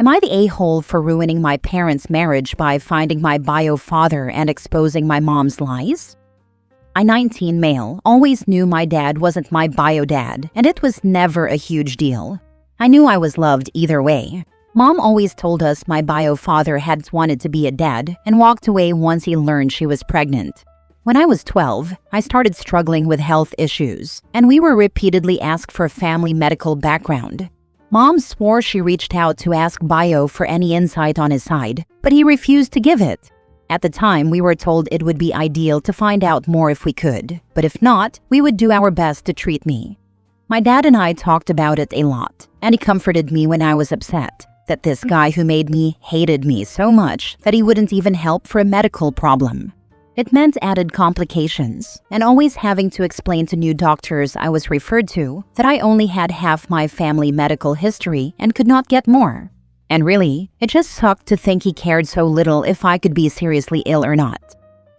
Am I the a-hole for ruining my parents' marriage by finding my bio father and exposing my mom's lies? I, 19 male, always knew my dad wasn't my bio dad, and it was never a huge deal. I knew I was loved either way. Mom always told us my bio father had wanted to be a dad and walked away once he learned she was pregnant. When I was 12, I started struggling with health issues, and we were repeatedly asked for a family medical background. Mom swore she reached out to ask bio for any insight on his side, but he refused to give it. At the time, we were told it would be ideal to find out more if we could, but if not, we would do our best to treat me. My dad and I talked about it a lot, and he comforted me when I was upset that this guy who made me hated me so much that he wouldn't even help for a medical problem. It meant added complications, and always having to explain to new doctors I was referred to that I only had half my family medical history and could not get more. And really, it just sucked to think he cared so little if I could be seriously ill or not.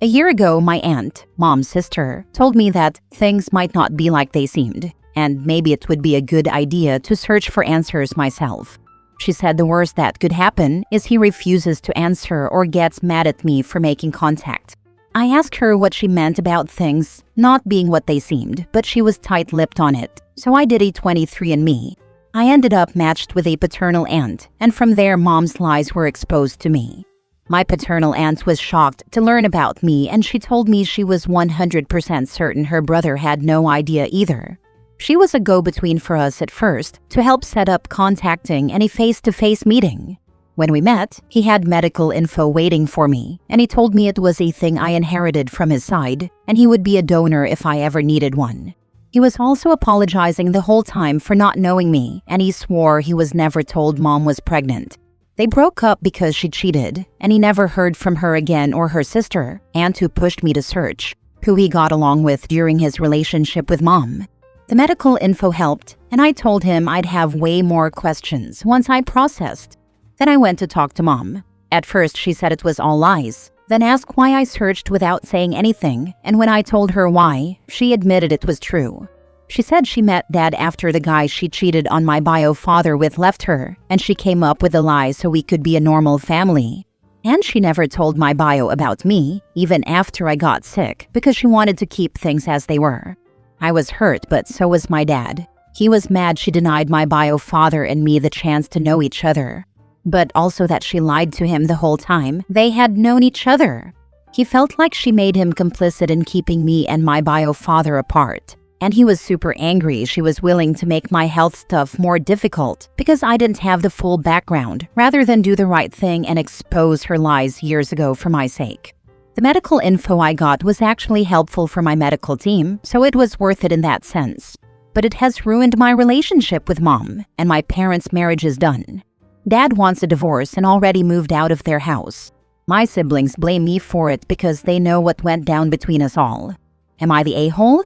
A year ago, my aunt, Mom's sister, told me that things might not be like they seemed, and maybe it would be a good idea to search for answers myself. She said the worst that could happen is he refuses to answer or gets mad at me for making contact. I asked her what she meant about things not being what they seemed, but she was tight-lipped on it, so I did a 23andMe. I ended up matched with a paternal aunt, and from there Mom's lies were exposed to me. My paternal aunt was shocked to learn about me, and she told me she was 100% certain her brother had no idea either. She was a go-between for us at first to help set up contacting and a face-to-face meeting. When we met, he had medical info waiting for me, and he told me it was a thing I inherited from his side, and he would be a donor if I ever needed one. He was also apologizing the whole time for not knowing me, and he swore he was never told Mom was pregnant. They broke up because she cheated, and he never heard from her again or her sister, Aunt who pushed me to search, who he got along with during his relationship with Mom. The medical info helped, and I told him I'd have way more questions once I processed. Then I went to talk to Mom. At first, she said it was all lies, then asked why I searched without saying anything, and when I told her why, she admitted it was true. She said she met Dad after the guy she cheated on my bio father with left her, and she came up with a lie so we could be a normal family. And she never told my bio about me, even after I got sick, because she wanted to keep things as they were. I was hurt, but so was my dad. He was mad she denied my bio father and me the chance to know each other, but also that she lied to him the whole time they had known each other. He felt like she made him complicit in keeping me and my bio father apart. And he was super angry she was willing to make my health stuff more difficult because I didn't have the full background, rather than do the right thing and expose her lies years ago for my sake. The medical info I got was actually helpful for my medical team, so it was worth it in that sense. But it has ruined my relationship with Mom, and my parents' marriage is done. Dad wants a divorce and already moved out of their house. My siblings blame me for it because they know what went down between us all. Am I the a-hole?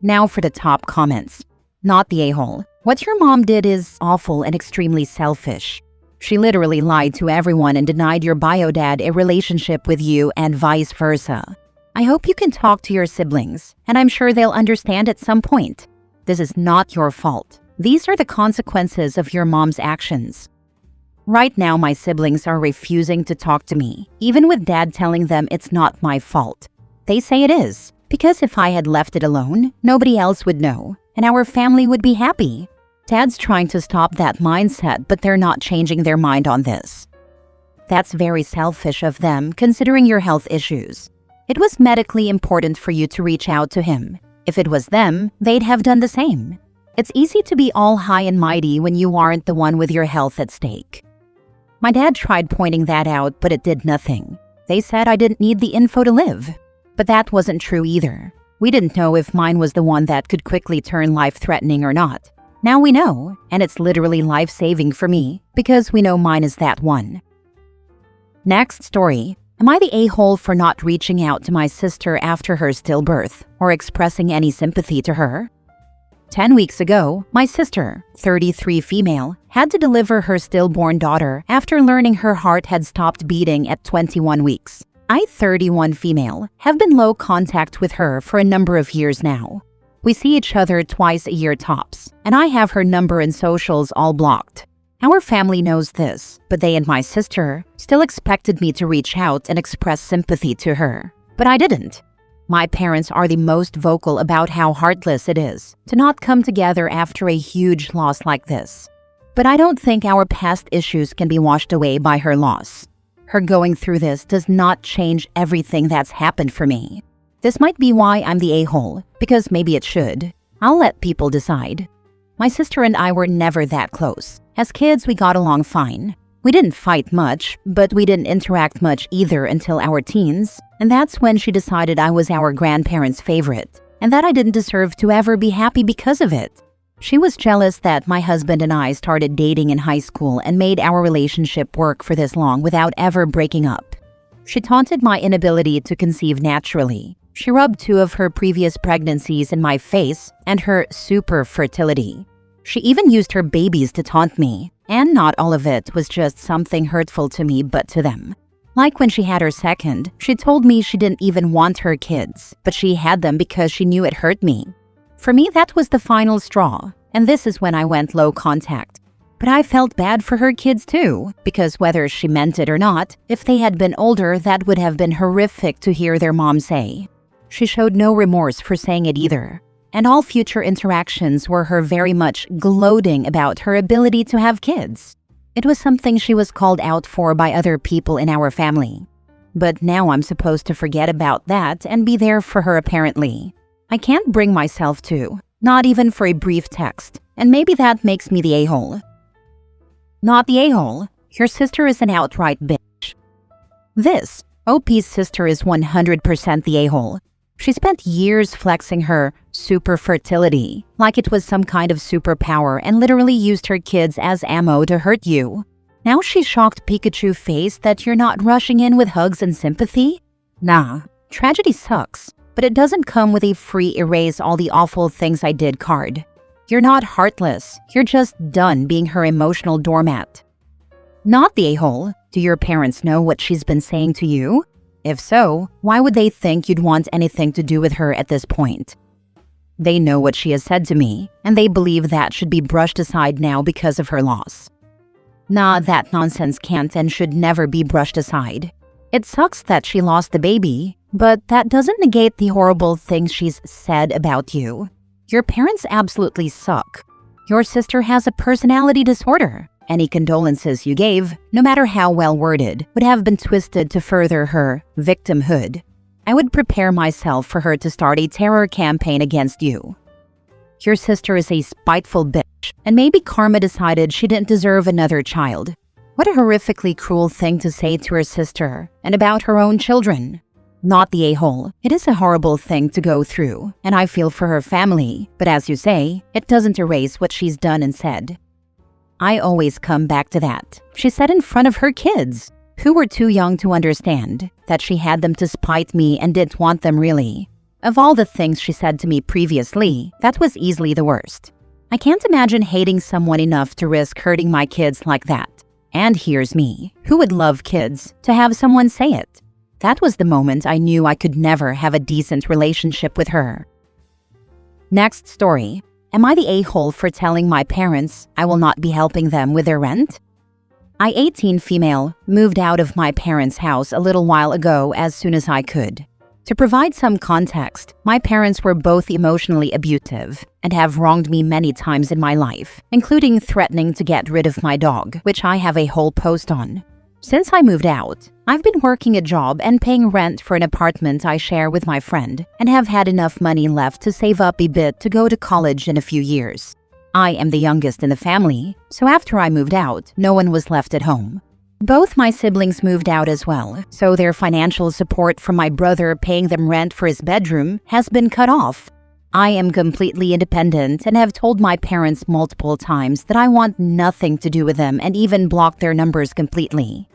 Now for the top comments. Not the a-hole. What your mom did is awful and extremely selfish. She literally lied to everyone and denied your bio dad a relationship with you and vice versa. I hope you can talk to your siblings, and I'm sure they'll understand at some point. This is not your fault. These are the consequences of your mom's actions. Right now, my siblings are refusing to talk to me, even with Dad telling them it's not my fault. They say it is, because if I had left it alone, nobody else would know, and our family would be happy. Dad's trying to stop that mindset, but they're not changing their mind on this. That's very selfish of them, considering your health issues. It was medically important for you to reach out to him. If it was them, they'd have done the same. It's easy to be all high and mighty when you aren't the one with your health at stake. My dad tried pointing that out, but it did nothing. They said I didn't need the info to live. But that wasn't true either. We didn't know if mine was the one that could quickly turn life-threatening or not. Now we know, and it's literally life-saving for me, because we know mine is that one. Next story. Am I the a-hole for not reaching out to my sister after her stillbirth, or expressing any sympathy to her? 10 weeks ago, my sister, 33 female, had to deliver her stillborn daughter after learning her heart had stopped beating at 21 weeks. I, 31 female, have been low contact with her for a number of years now. We see each other twice a year tops, and I have her number and socials all blocked. Our family knows this, but they and my sister still expected me to reach out and express sympathy to her. But I didn't. My parents are the most vocal about how heartless it is to not come together after a huge loss like this. But I don't think our past issues can be washed away by her loss. Her going through this does not change everything that's happened for me. This might be why I'm the a-hole, because maybe it should. I'll let people decide. My sister and I were never that close. As kids, we got along fine. We didn't fight much, but we didn't interact much either until our teens, and that's when she decided I was our grandparents' favorite, and that I didn't deserve to ever be happy because of it. She was jealous that my husband and I started dating in high school and made our relationship work for this long without ever breaking up. She taunted my inability to conceive naturally. She rubbed 2 of her previous pregnancies in my face and her super fertility. She even used her babies to taunt me, and not all of it was just something hurtful to me but to them. Like when she had her second, she told me she didn't even want her kids, but she had them because she knew it hurt me. For me, that was the final straw, and this is when I went low contact. But I felt bad for her kids too, because whether she meant it or not, if they had been older, that would have been horrific to hear their mom say. She showed no remorse for saying it either. And all future interactions were her very much gloating about her ability to have kids. It was something she was called out for by other people in our family. But now I'm supposed to forget about that and be there for her apparently. I can't bring myself to, not even for a brief text, and maybe that makes me the a-hole. Not the a-hole. Your sister is an outright bitch. This, OP's sister, is 100% the a-hole. She spent years flexing her super fertility like it was some kind of superpower and literally used her kids as ammo to hurt you. Now she's shocked Pikachu face that you're not rushing in with hugs and sympathy? Nah, tragedy sucks, but it doesn't come with a free erase all the awful things I did card. You're not heartless, you're just done being her emotional doormat. Not the a-hole. Do your parents know what she's been saying to you? If so, why would they think you'd want anything to do with her at this point? They know what she has said to me, and they believe that should be brushed aside now because of her loss. Nah, that nonsense can't and should never be brushed aside. It sucks that she lost the baby, but that doesn't negate the horrible things she's said about you. Your parents absolutely suck. Your sister has a personality disorder. Any condolences you gave, no matter how well worded, would have been twisted to further her victimhood. I would prepare myself for her to start a terror campaign against you. Your sister is a spiteful bitch, and maybe karma decided she didn't deserve another child. What a horrifically cruel thing to say to her sister, and about her own children. Not the a-hole. It is a horrible thing to go through, and I feel for her family, but as you say, it doesn't erase what she's done and said. I always come back to that. She said in front of her kids, who were too young to understand, that she had them to spite me and didn't want them really. Of all the things she said to me previously, that was easily the worst. I can't imagine hating someone enough to risk hurting my kids like that. And here's me, who would love kids, to have someone say it. That was the moment I knew I could never have a decent relationship with her. Next story. Am I the a-hole for telling my parents I will not be helping them with their rent? I, 18 female, moved out of my parents' house a little while ago as soon as I could. To provide some context, my parents were both emotionally abusive and have wronged me many times in my life, including threatening to get rid of my dog, which I have a whole post on. Since I moved out, I've been working a job and paying rent for an apartment I share with my friend and have had enough money left to save up a bit to go to college in a few years. I am the youngest in the family, so after I moved out, no one was left at home. Both my siblings moved out as well, so their financial support from my brother paying them rent for his bedroom has been cut off. I am completely independent and have told my parents multiple times that I want nothing to do with them and even blocked their numbers completely.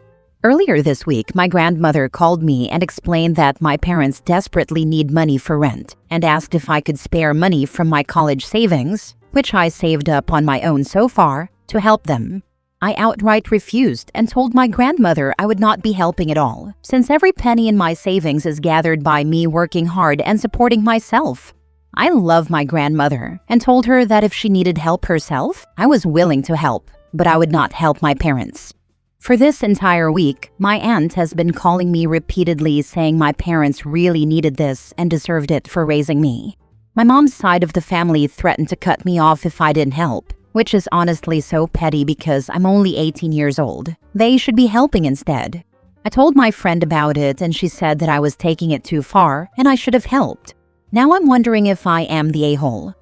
Earlier this week, my grandmother called me and explained that my parents desperately need money for rent and asked if I could spare money from my college savings, which I saved up on my own so far, to help them. I outright refused and told my grandmother I would not be helping at all, since every penny in my savings is gathered by me working hard and supporting myself. I love my grandmother and told her that if she needed help herself, I was willing to help. but I would not help my parents. For this entire week, my aunt has been calling me repeatedly saying my parents really needed this and deserved it for raising me. My mom's side of the family threatened to cut me off if I didn't help, which is honestly so petty because I'm only 18 years old. They should be helping instead. I told my friend about it and she said that I was taking it too far and I should have helped. Now I'm wondering if I am the a-hole.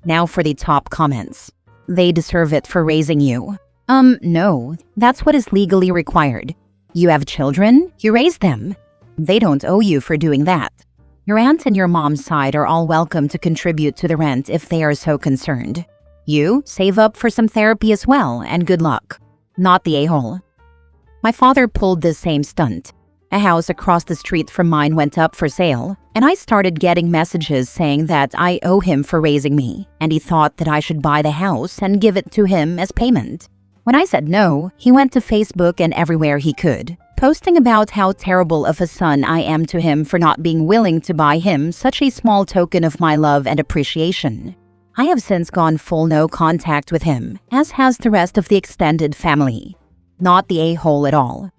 Now for the top comments. They deserve it for raising you. No, that's what is legally required. You have children, you raise them. They don't owe you for doing that. Your aunt and your mom's side are all welcome to contribute to the rent if they are so concerned. You save up for some therapy as well, and good luck. Not the a-hole. My father pulled this same stunt. A house across the street from mine went up for sale, and I started getting messages saying that I owe him for raising me, and he thought that I should buy the house and give it to him as payment. When I said no, he went to Facebook and everywhere he could, posting about how terrible of a son I am to him for not being willing to buy him such a small token of my love and appreciation. I have since gone full no contact with him, as has the rest of the extended family. Not the a-hole at all.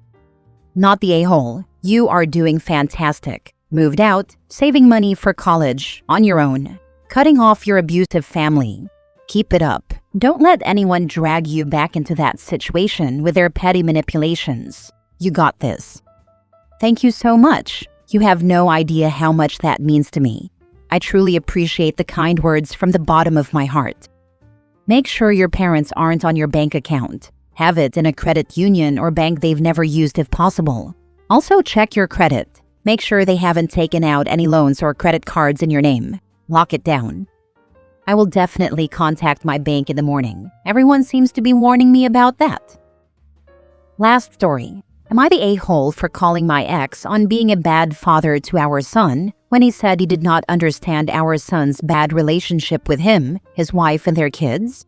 Not the a-hole. You are doing fantastic. Moved out, saving money for college, on your own. Cutting off your abusive family. Keep it up. Don't let anyone drag you back into that situation with their petty manipulations. You got this. Thank you so much. You have no idea how much that means to me. I truly appreciate the kind words from the bottom of my heart. Make sure your parents aren't on your bank account. Have it in a credit union or bank they've never used if possible. Also check your credit. Make sure they haven't taken out any loans or credit cards in your name. Lock it down. I will definitely contact my bank in the morning. Everyone seems to be warning me about that. Last story. Am I the a-hole for calling my ex on being a bad father to our son when he said he did not understand our son's bad relationship with him, his wife, and their kids?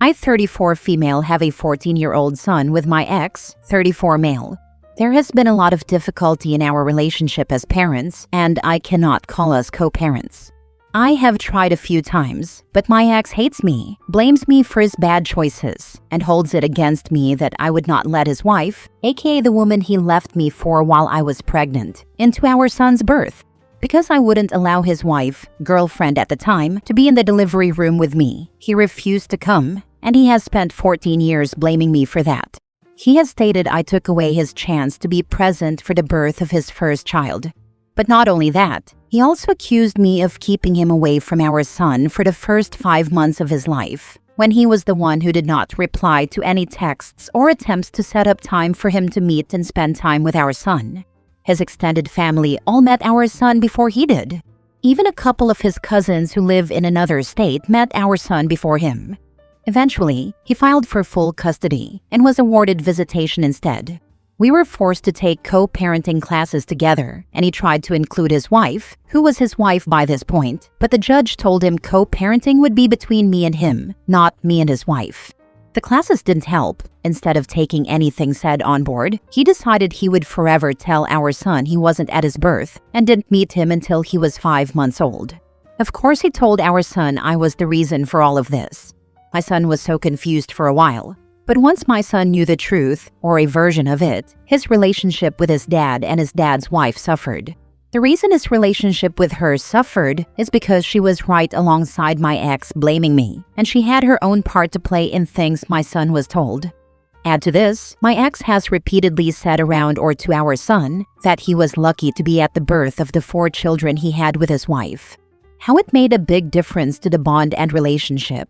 I, 34 female, have a 14-year-old son with my ex, 34 male. There has been a lot of difficulty in our relationship as parents, and I cannot call us co-parents. I have tried a few times, but my ex hates me, blames me for his bad choices, and holds it against me that I would not let his wife, aka the woman he left me for while I was pregnant, into our son's birth. Because I wouldn't allow his wife, girlfriend at the time, to be in the delivery room with me, he refused to come, and he has spent 14 years blaming me for that. He has stated I took away his chance to be present for the birth of his first child. But not only that, he also accused me of keeping him away from our son for the first 5 months of his life, when he was the one who did not reply to any texts or attempts to set up time for him to meet and spend time with our son. His extended family all met our son before he did. Even a couple of his cousins who live in another state met our son before him. Eventually, he filed for full custody and was awarded visitation instead. We were forced to take co-parenting classes together, and he tried to include his wife, who was his wife by this point, but the judge told him co-parenting would be between me and him, not me and his wife. The classes didn't help. Instead of taking anything said on board, he decided he would forever tell our son he wasn't at his birth and didn't meet him until he was 5 months old. Of course, he told our son I was the reason for all of this. My son was so confused for a while. But once my son knew the truth, or a version of it, his relationship with his dad and his dad's wife suffered. The reason his relationship with her suffered is because she was right alongside my ex blaming me, and she had her own part to play in things my son was told. Add to this, my ex has repeatedly said around or to our son that he was lucky to be at the birth of the 4 children he had with his wife. How it made a big difference to the bond and relationship.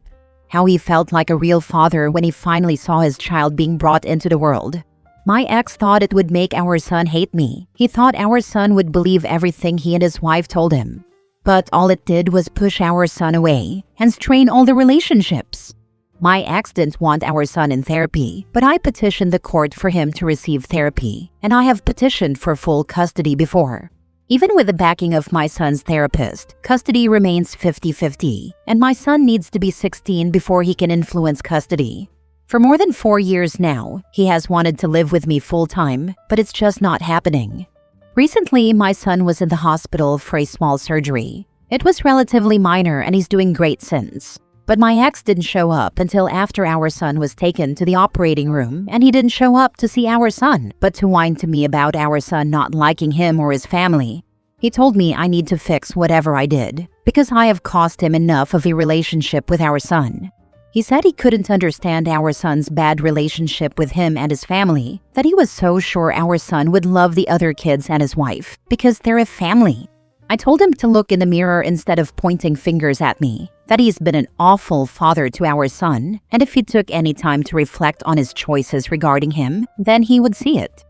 How he felt like a real father when he finally saw his child being brought into the world. My ex thought it would make our son hate me. He thought our son would believe everything he and his wife told him. But all it did was push our son away and strain all the relationships. My ex didn't want our son in therapy, but I petitioned the court for him to receive therapy, and I have petitioned for full custody before. Even with the backing of my son's therapist, custody remains 50-50, and my son needs to be 16 before he can influence custody. For more than 4 years now, he has wanted to live with me full-time, but it's just not happening. Recently, my son was in the hospital for a small surgery. It was relatively minor and he's doing great since. But my ex didn't show up until after our son was taken to the operating room, and he didn't show up to see our son, but to whine to me about our son not liking him or his family. He told me I need to fix whatever I did, because I have cost him enough of a relationship with our son. He said he couldn't understand our son's bad relationship with him and his family, that he was so sure our son would love the other kids and his wife, because they're a family. I told him to look in the mirror instead of pointing fingers at me, that he's been an awful father to our son, and if he took any time to reflect on his choices regarding him, then he would see it.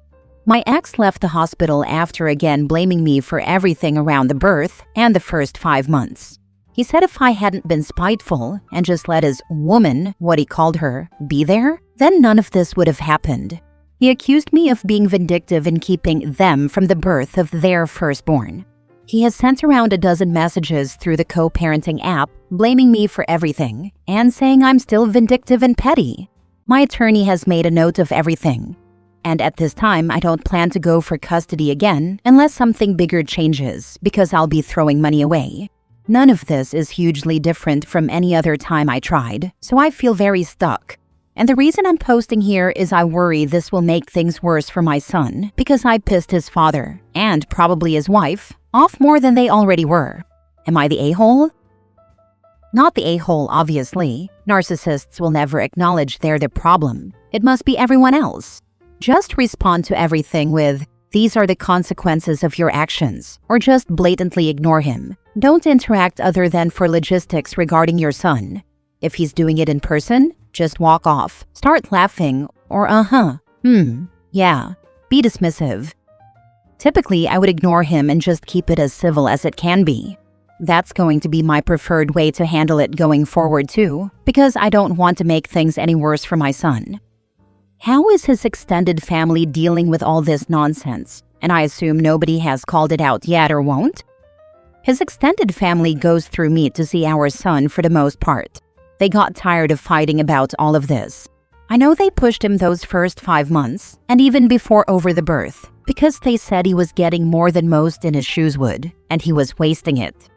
My ex left the hospital after again blaming me for everything around the birth and the first 5 months. He said if I hadn't been spiteful and just let his woman, what he called her, be there, then none of this would have happened. He accused me of being vindictive in keeping them from the birth of their firstborn. He has sent around a dozen messages through the co-parenting app, blaming me for everything and saying I'm still vindictive and petty. My attorney has made a note of everything. And at this time, I don't plan to go for custody again unless something bigger changes, because I'll be throwing money away. None of this is hugely different from any other time I tried, so I feel very stuck. And the reason I'm posting here is I worry this will make things worse for my son, because I pissed his father, and probably his wife, off more than they already were. Am I the a-hole? Not the a-hole, obviously. Narcissists will never acknowledge they're the problem. It must be everyone else. Just respond to everything with, "These are the consequences of your actions," or just blatantly ignore him. Don't interact other than for logistics regarding your son. If he's doing it in person, just walk off, start laughing, or yeah, be dismissive. Typically, I would ignore him and just keep it as civil as it can be. That's going to be my preferred way to handle it going forward too, because I don't want to make things any worse for my son. How is his extended family dealing with all this nonsense? And I assume nobody has called it out yet or won't? His extended family goes through me to see our son for the most part. They got tired of fighting about all of this. I know they pushed him those first 5 months, and even before over the birth, because they said he was getting more than most in his shoes would, and he was wasting it.